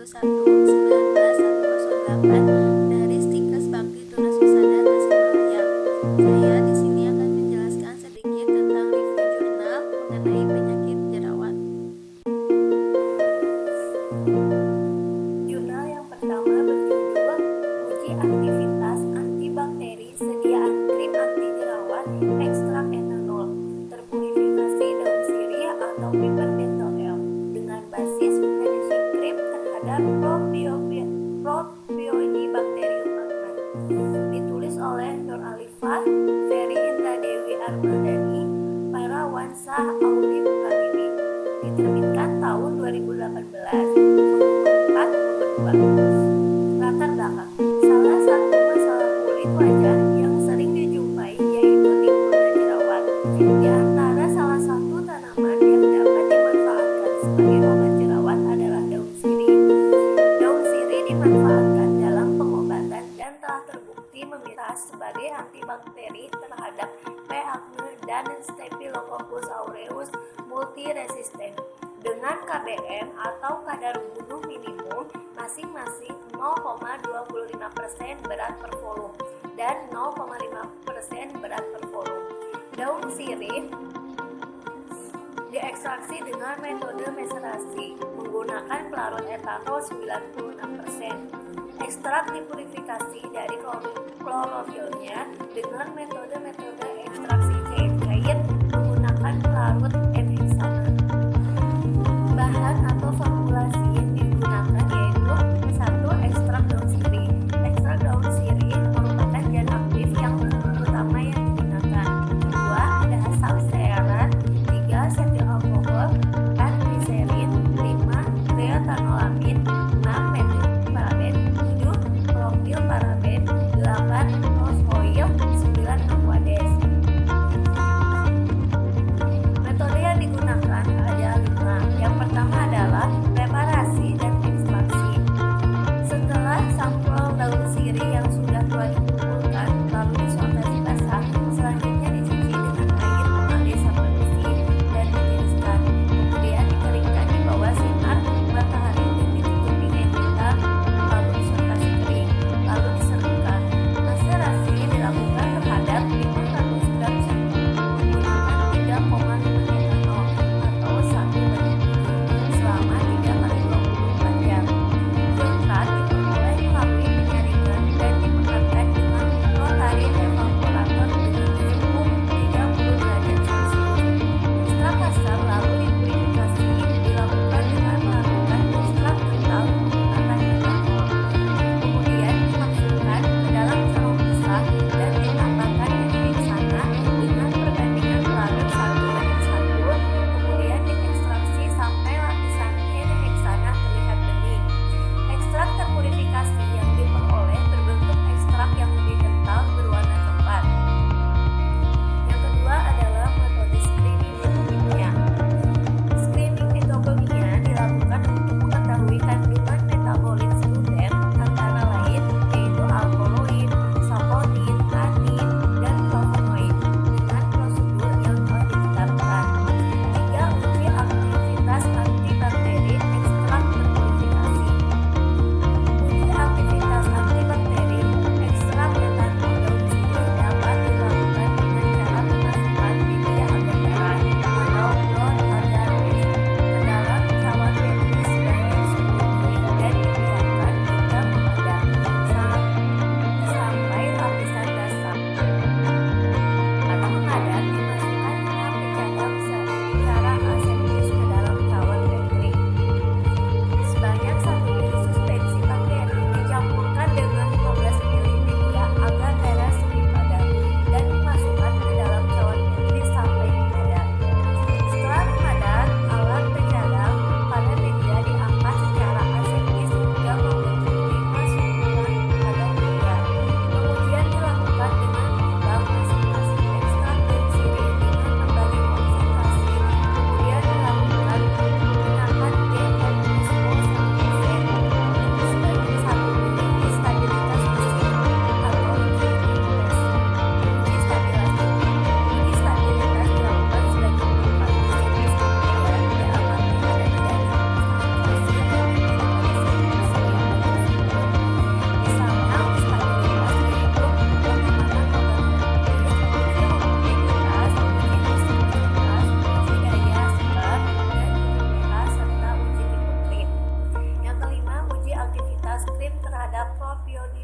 111-108 dari Stikes Bakti Tunas Wisata Tasikmalaya. Saya di sini akan menjelaskan sedikit tentang review jurnal mengenai penyakit jerawat. Jurnal yang pertama berjudul Uji Aktivitas Antibakteri Sediaan Krim Anti Jerawat Ekstrak Etanol Terpurifikasi Daun Sirih atau Piperdental L dengan basis finishing cream terhadap Propionibacterium magna. Ditulis oleh Nur Alifah, Ferry Indra Dewi Armadani, Parawansa Aulim Kalibi. Diterbitkan tahun 2018. Latar belakang. Salah satu masalah kulit wajah yang sering dijumpai yaitu timbulnya jerawat. Di antara salah satu tanaman yang dapat dimanfaatkan sebagai obat jerawat adalah daun sirih. Daun sirih dimanfaatkan dalam pengobatan dan telah terbukti memiliki sebagai antibakteri terhadap P. acne dan Staphylococcus aureus multiresistent dengan KBM atau kadar bunuh minimum masing-masing 0,25% berat per volume dan 0,5% berat per volume. Daun sirih diekstraksi dengan metode macerasi menggunakan pelarut etanol 96%. Ekstrak dipurifikasi dari klorofilnya dengan metode ekstraksi cair menggunakan pelarut enheksana. Bahan atau formulasi yang digunakan yaitu 1. Ekstrak daun sirih. Ekstrak daun sirih merupakan zat aktif yang utama yang digunakan. 2. Ada asam stearat. 3. Setil alkohol. 4. gliserin. 5. kreotanolamin. 6. metylparaben. 7. propylparaben. 8. rose oil. 9. aquades. Metode yang digunakan ada 5. Yang pertama adalah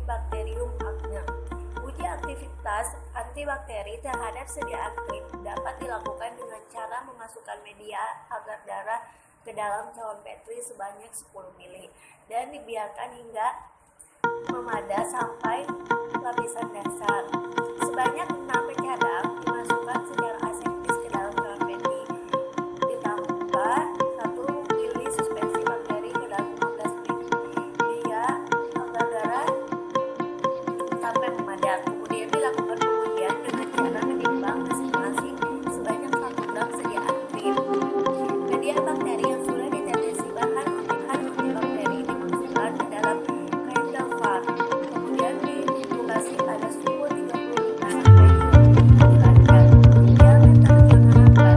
Cyanobacterium acne. Uji aktivitas antibakteri terhadap sediaan krim dapat dilakukan dengan cara memasukkan media agar darah ke dalam cawan Petri sebanyak 10 ml dan dibiarkan hingga memadat sampai lapisan dasar. Sebanyak 6 pecadang dimasukkan secara aseptis ke dalam cawan Petri. Ditambah 1 ml suspensi bakteri ke dalam 15 menit agar darah sampai memadat. Kemudian dilakukan pengujian dengan cara menimbang masing-masing sebanyak 1 gram sediaan krim. Media bakteri yang sudah ditetes bahan antibakteri dimasukkan ke dalam candle var. Kemudian diinkubasi pada suhu 35 sampai 27 derajat. Diameter zona hambar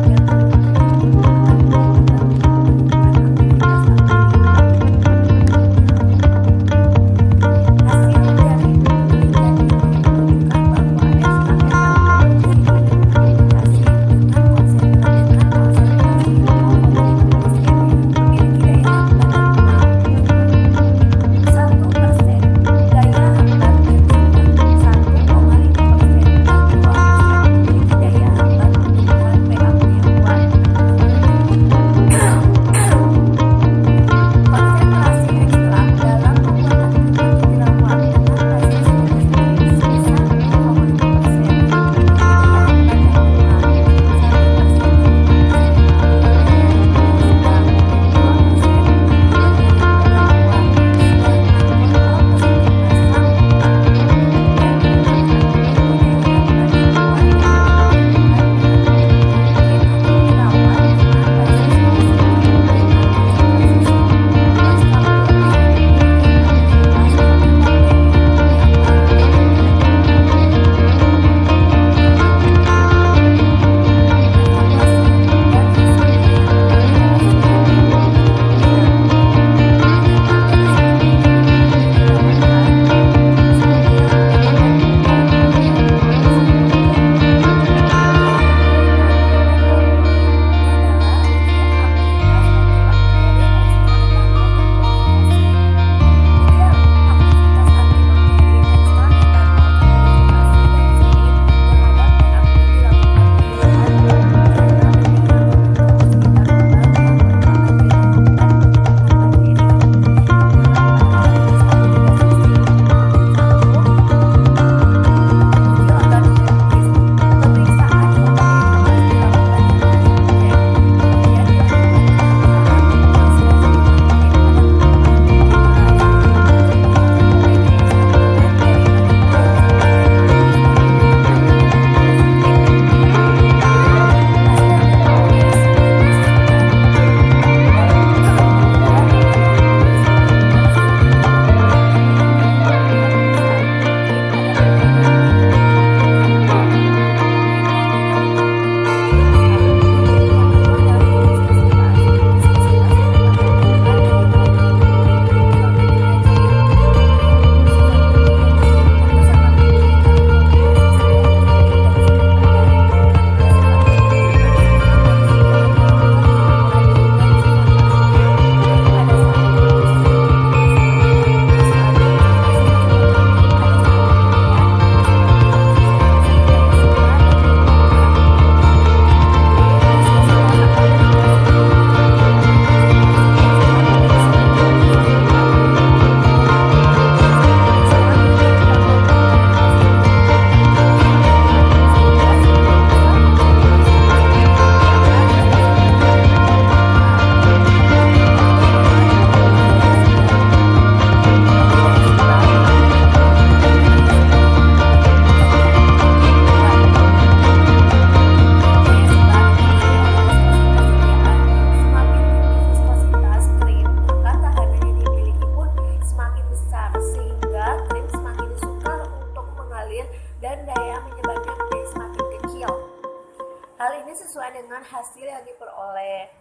yang dengan hasil yang diperoleh.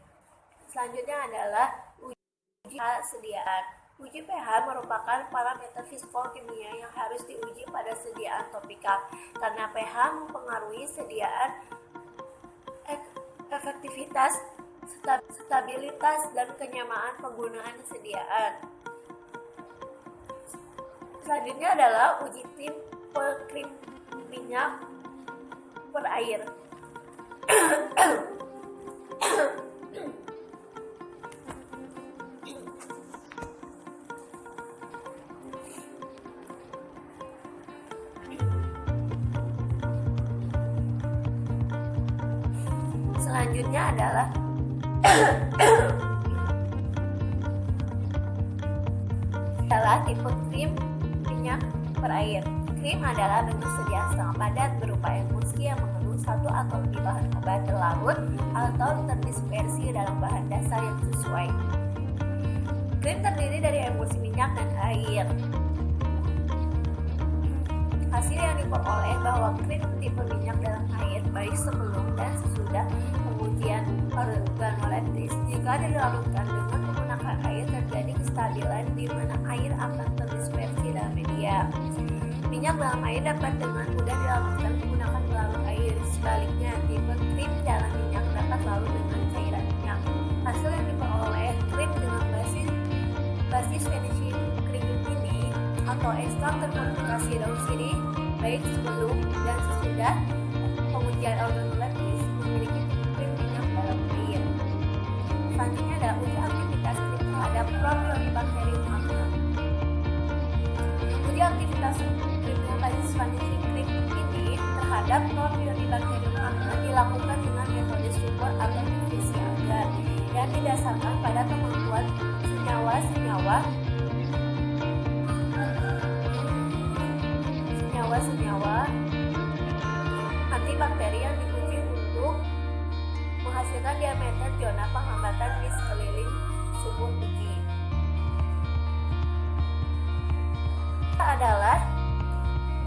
Selanjutnya adalah uji sediaan. Uji pH merupakan parameter fisikokimia yang harus diuji pada sediaan topikal karena pH mempengaruhi sediaan, efektivitas, stabilitas, dan kenyamaan penggunaan sediaan. Selanjutnya adalah uji tim krim minyak per air. Selanjutnya adalah tipe krim minyak per air. Krim adalah bentuk sedia setengah padat berupa emulsi yang mengandung satu atau lebih bahan obat terlarut atau terdispersi dalam bahan dasar yang sesuai. Krim terdiri dari emulsi minyak dan air. Hasil yang diperoleh bahwa krim tipe minyak dalam air baik sebelum dan sesudah pengujian organoleptis jika dilarutkan dengan menggunakan air terjadi kestabilan di mana air akan terdispersi dalam media. Minyak dalam air dapat dengan mudah dilarutkan menggunakan pelarut air. Sebaliknya, tipe krim dalam minyak dapat larut dengan cairan minyak. Hasil yang diperoleh krim dengan basis finishing krim ini atau ekstrak terkonsentrasi daun sirih baik sebelum dan sesudah pengujian organoleptis memiliki krim minyak dalam air. Selanjutnya adalah uji aktivitas krim terhadap Propionibacterium acnes. Uji aktivitas krimnya basis finishing krim ini terhadap Propionibacterium acnes dilakukan dengan metode super atau divisi agar dan didasarkan pada kemampuan senyawa antibakteri yang diuji untuk menghasilkan diameter zona penghambatan di sekeliling sumur uji. Adalah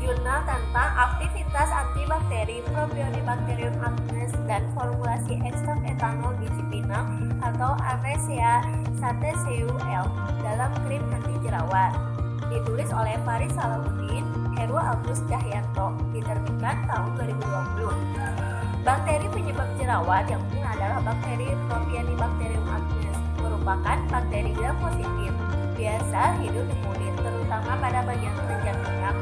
jurnal tentang aktivitas antibakteri Propionibacterium acnes dan formulasi ekstrak etanol biji pinang atau Artemisia sateseum dalam krim anti jerawat. Ditulis oleh Faris Salahuddin, Heru Agus Cahyanto, diterbitkan tahun 2020. Bakteri penyebab jerawat yang umum adalah bakteri Propionibacterium acnes, merupakan bakteri gram positif, biasa hidup di kulit, terutama pada bagian kelenjar minyak.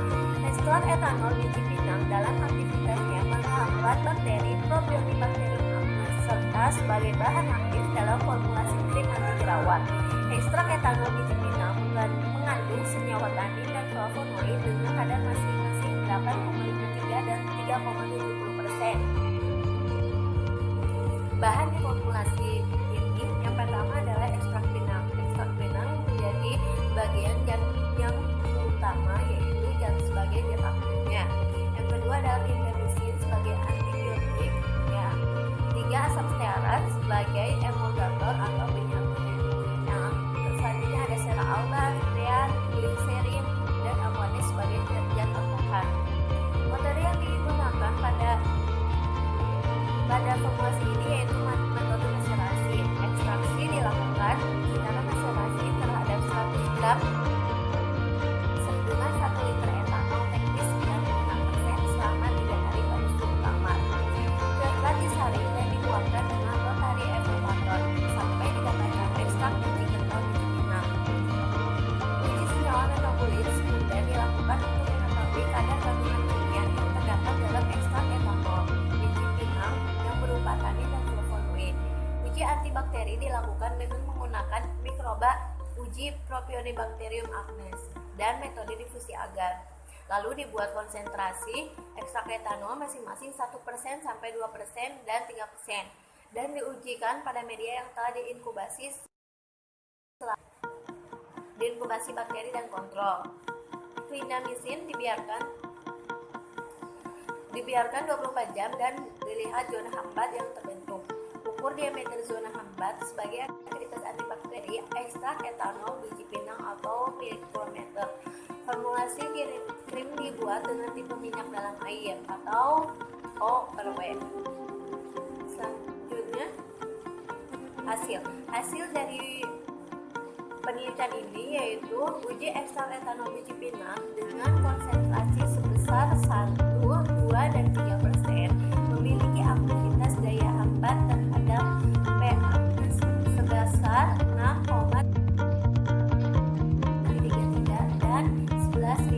Ekstrak etanol biji pinang dalam aktivitasnya menghambat bakteri Propionibacterium acnes serta sebagai bahan aktif dalam formulasi krim anti jerawat. Ekstrak etanol biji pinang mengandung senyawa tanin dan flavonoid dengan kadar masing-masing 8,53 dan 3,70%. Bahan di formulasi ini yang pertama adalah ekstrak pinang. Ekstrak pinang menjadi bagian yang utama yaitu sebagai zat aktifnya. Yang kedua adalah interleukin sebagai antibiotik. Ya. 3 asam stearat sebagai emulgator atau penyambung. Yang selanjutnya ada sera alba, kreat, gliserin, dan amonis sebagai zat tambahan. Materi yang digunakan pada formulasi ini yaitu metode maserasi. Ekstraksi dilakukan secara maserasi terhadap 100 gram dengan 1 liter etanol teknis 96% selama 3 hari pada suhu kamar. Setelah disaring dan dibuangkan dengan rotary evaporator sampai didapatkan ekstrak biji kental biji pinang. Uji senyawa metabolit sekunder dilakukan untuk mengetahui kadar kandungan kimia yang terdapat dalam ekstrak etanol biji pinang yang berupa tanin dan flavonoid. Uji antibakteri dilakukan dengan menggunakan mikroba uji Propionibacterium acnes dan metode difusi agar. Lalu dibuat konsentrasi ekstrak etanol masing-masing 1% sampai 2% dan 3% dan diujikan pada media yang telah diinkubasi bakteri dan kontrol. Clindamycin dibiarkan 24 jam dan dilihat zona hambat yang terbentuk. Ukur diameter zona hambat sebagai aktivitas antibakteri ekstrak etanol biji pinang atau mikrometer. Formulasi krim dibuat dengan tipe minyak dalam air atau O/W. Selanjutnya hasil dari penelitian ini yaitu uji ekstrak etanol biji pinang dengan konsentrasi sebesar 1, 2, dan 3% memiliki aktivitas daya hambat terhadap pH sebesar 6,33 dan 11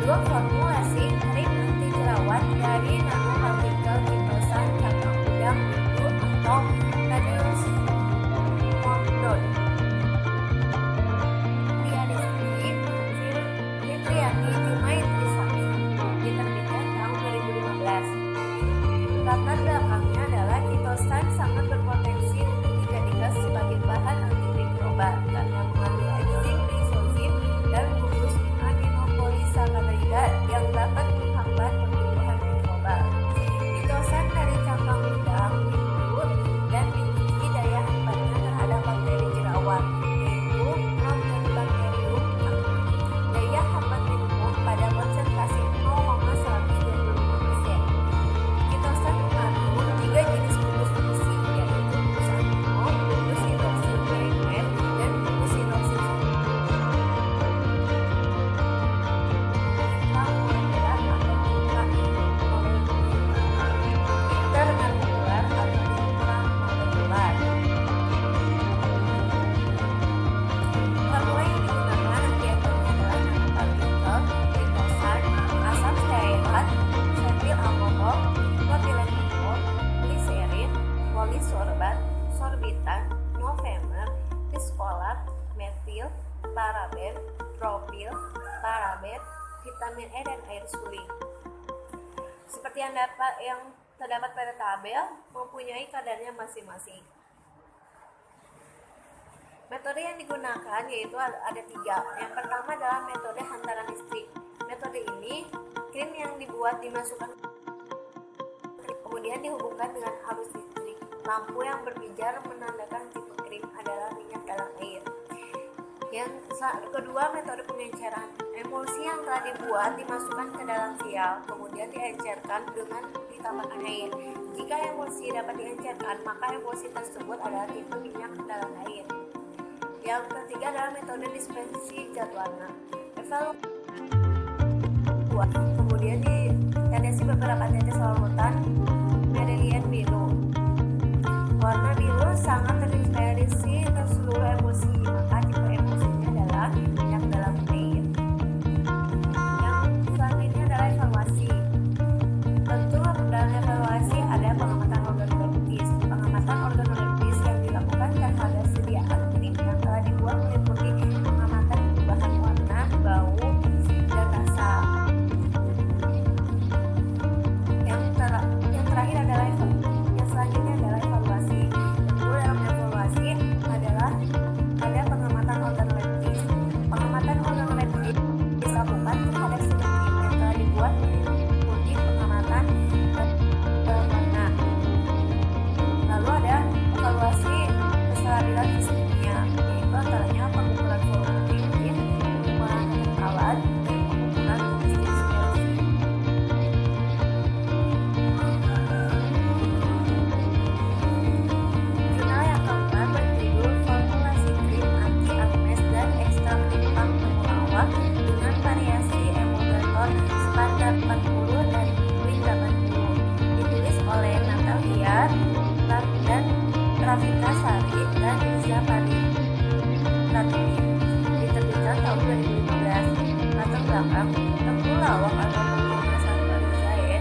berjudul Formulasi Krim Anti Jerawat dari Nanopartikel Kitosan Cangkang Udang Biru atau Radius Monodon. Diadaptasi Fitriani Jumai Trisakti, diterbitkan tahun 2015. Latar belakangnya adalah kitosan sangat berpotensi untuk dijadikan sebagai bahan antimikroba karena mengandung enzim lisozim dan gugus aminopolisakarida yang dapat menghambat pertumbuhan mikroba. Kitosan dari cangkang udang biru dan memiliki daya hambatnya terhadap bakteri jerawat, yaitu Propionibacterium acne. Daya hambat minimum pada konsentrasi 0,125%. Kitosan mengandung 3 jenis gugus fungsi, yaitu gugus amino, gugus hidroksil primer, dan gugus hidroksil intramolekular atau intermolekular atau intramolekular. Formula yang digunakan antiatomnya adalah nanopartikel, kitosan, asam stearat, setil alkohol, propilengglikol, gliserin, polisorbat, sorbitan, nofemer, biskolat, metil, paraben, propil, paraben, vitamin E dan air suling. Seperti yang terdapat pada tabel, mempunyai kadarnya masing-masing. Metode yang digunakan yaitu ada 3. Yang pertama adalah metode hantaran listrik. Metode ini, krim yang dibuat dimasukkan kemudian dihubungkan dengan arus listrik. Lampu yang berpijar menandakan tipe krim adalah minyak dalam air. Yang kedua, metode pengenceran. Emulsi yang telah dibuat dimasukkan ke dalam vial, kemudian diencerkan dengan ditambahkan air. Jika emulsi dapat diencerkan, maka emulsi tersebut adalah tipe minyak dalam air. Yang ketiga adalah metode dispensi zat warna. Kemudian ditetesi beberapa tetes larutan berlian biru. Warna biru sangat terdispersi ke seluruh emulsi, maka tipe emulsinya adalah minyak dalam air. Yang selanjutnya adalah evaluasi. Tentu dalam evaluasi ada pengamatan organoleptis. Pengamatan organoleptis yang dilakukan terhadap sediaan krim yang telah dibuat meliputi pengamatan perubahan warna, bau, dan rasa. Yang terakhir adalah yang selanjutnya adalah evaluasi. Tentu dalam evaluasi adalah ada pengamatan organoleptis. Pengamatan organoleptis dilakukan terhadap sediaan krim yang telah dibuat meliputi pengamatan warna. Lalu ada evaluasi kestabilan fisik kimia, yaitu antaranya pengukuran volume liquid, pengukuran alat, dan pengukuran konsistensi. Jurnal yang keempat berjudul Formulasi Krim Anti Akne dan Ekstrak Limpang Temulawak dengan variasi emulgator standar 40 dan Win 80. Ditulis oleh Natalia dan Rafika Sari dan Riza Pratini. Diterbitkan tahun 2015. Latar belakang temulawak atau penggunaan santorizae,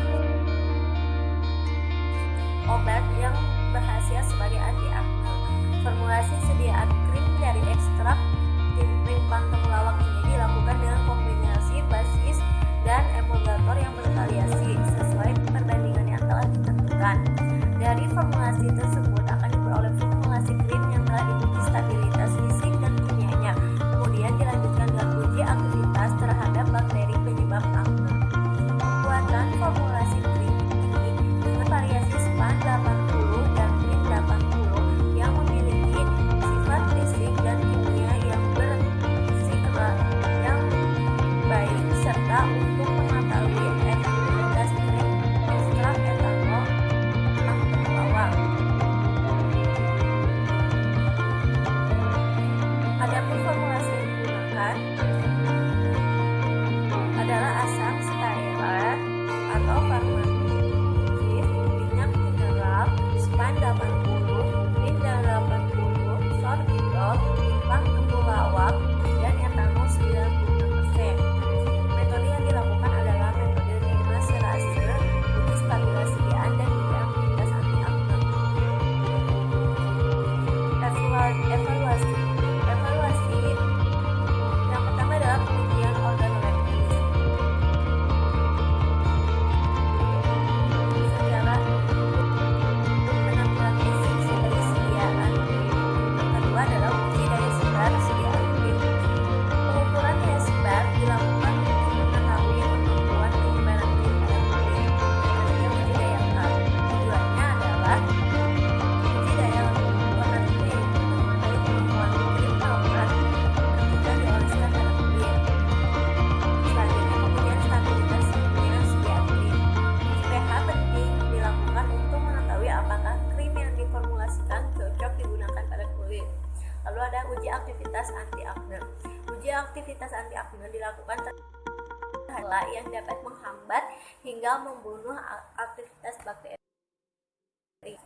obat yang berhasil sebagai anti akne. Formulasi sediaan krim dari ekstrak limpang temulawak ini dilakukan dengan kombinasi basis dan emulgator yang bervariasi sesuai perbandingan yang telah ditentukan. Dari formulasi tersebut akan diperoleh formulasi krim yang telah diuji stabilitas fisik dan kimianya, kemudian dilanjutkan dengan uji aktivitas terhadap bakteri penyebab akne. Pembuatan formulasi krim ini dengan variasi span 80 dan Win 80 yang memiliki sifat fisik dan kimia yang yang baik serta untuk mengetahui efektivitas krim ekstrak etanol temulawak. Adapun formulasi yang digunakan adalah asam stearat atau formaldehyde, minyak mineral, span 80, Win 80, sorbitol, limpang temulawak, dan etanol 96%. Metode yang dilakukan gejala yang dapat menghambat hingga membunuh aktivitas bakteri.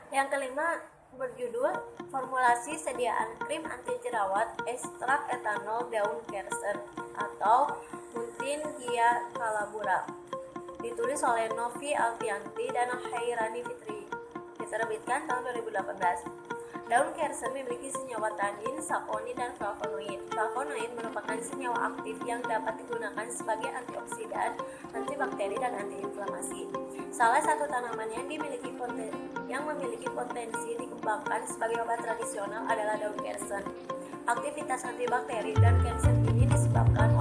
Yang kelima berjudul formulasi sediaan krim anti jerawat ekstrak etanol daun kersen atau Muntingia calabura. Ditulis oleh Novi Alfianti dan Hairani Fitri. Diterbitkan tahun 2018. Daun kersen memiliki senyawa tanin, saponin, dan flavonoid. Flavonoid merupakan senyawa aktif yang dapat digunakan sebagai antioksidan, antibakteri, dan antiinflamasi. Salah satu tanaman yang memiliki potensi dikembangkan sebagai obat tradisional adalah daun kersen. Aktivitas antibakteri dan kersen ini disebabkan